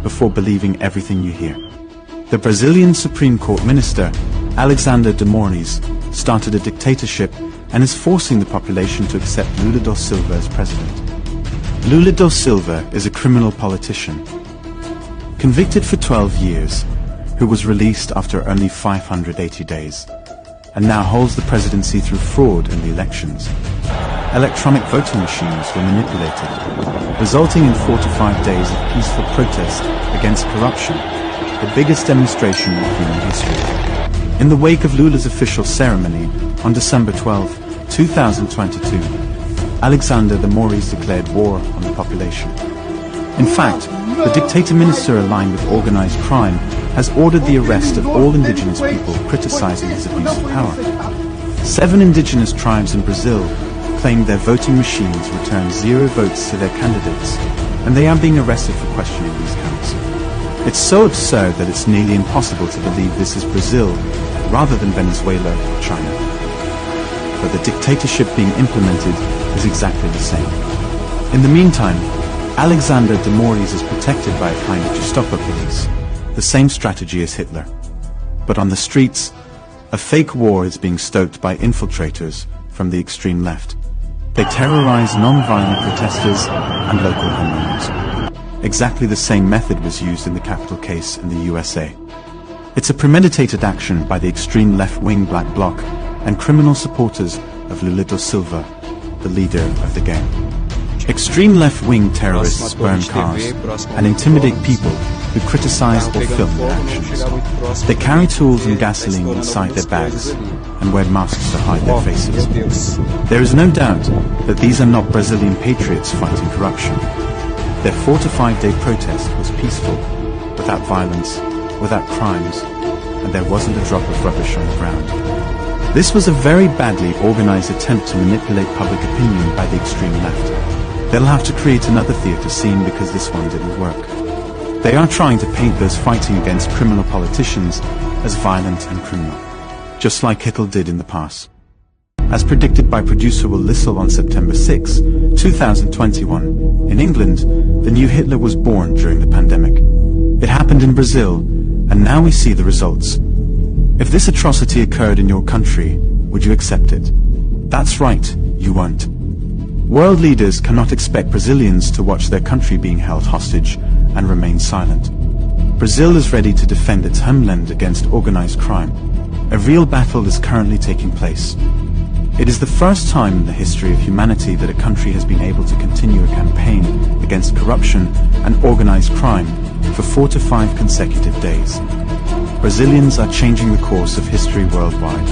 before believing everything you hear. The Brazilian Supreme Court minister, Alexandre de Moraes, started a dictatorship and is forcing the population to accept Lula da Silva as president. Lula da Silva is a criminal politician, convicted for 12 years, who was released after only 580 days, and now holds the presidency through fraud in the elections. Electronic voting machines were manipulated, resulting in 4 to 5 days of peaceful protest against corruption, the biggest demonstration in human history. In the wake of Lula's official ceremony on December 12, 2022, Alexandre de Moraes declared war on the population. In fact, the dictator minister aligned with organized crime has ordered the arrest of all indigenous people criticizing his abuse of power. 7 indigenous tribes in Brazil claimed their voting machines returned 0 votes to their candidates, and they are being arrested for questioning these counts. It's so absurd that it's nearly impossible to believe this is Brazil rather than Venezuela or China. But the dictatorship being implemented is exactly the same. In the meantime, Alexandre de Moraes is protected by a kind of Gestapo police, the same strategy as Hitler. But on the streets, a fake war is being stoked by infiltrators from the extreme left. They terrorize non-violent protesters and local homeowners. Exactly the same method was used in the Capitol case in the USA. It's a premeditated action by the extreme left-wing Black Bloc and criminal supporters of Lula da Silva, the leader of the gang. Extreme left-wing terrorists burn cars and intimidate people who criticize or film their actions. They carry tools and gasoline inside their bags and wear masks to hide their faces. There is no doubt that these are not Brazilian patriots fighting corruption. Their 4 to 5 day protest was peaceful, without violence, without crimes, and there wasn't a drop of rubbish on the ground. This was a very badly organized attempt to manipulate public opinion by the extreme left. They'll have to create another theatre scene because this one didn't work. They are trying to paint those fighting against criminal politicians as violent and criminal, just like Hitler did in the past. As predicted by producer Will Lissel on September 6, 2021, in England, the new Hitler was born during the pandemic. It happened in Brazil, and now we see the results. If this atrocity occurred in your country, would you accept it? That's right, you won't. World leaders cannot expect Brazilians to watch their country being held hostage and remain silent. Brazil is ready to defend its homeland against organized crime. A real battle is currently taking place. It is the first time in the history of humanity that a country has been able to continue a campaign against corruption and organized crime for 4 to 5 consecutive days. Brazilians are changing the course of history worldwide.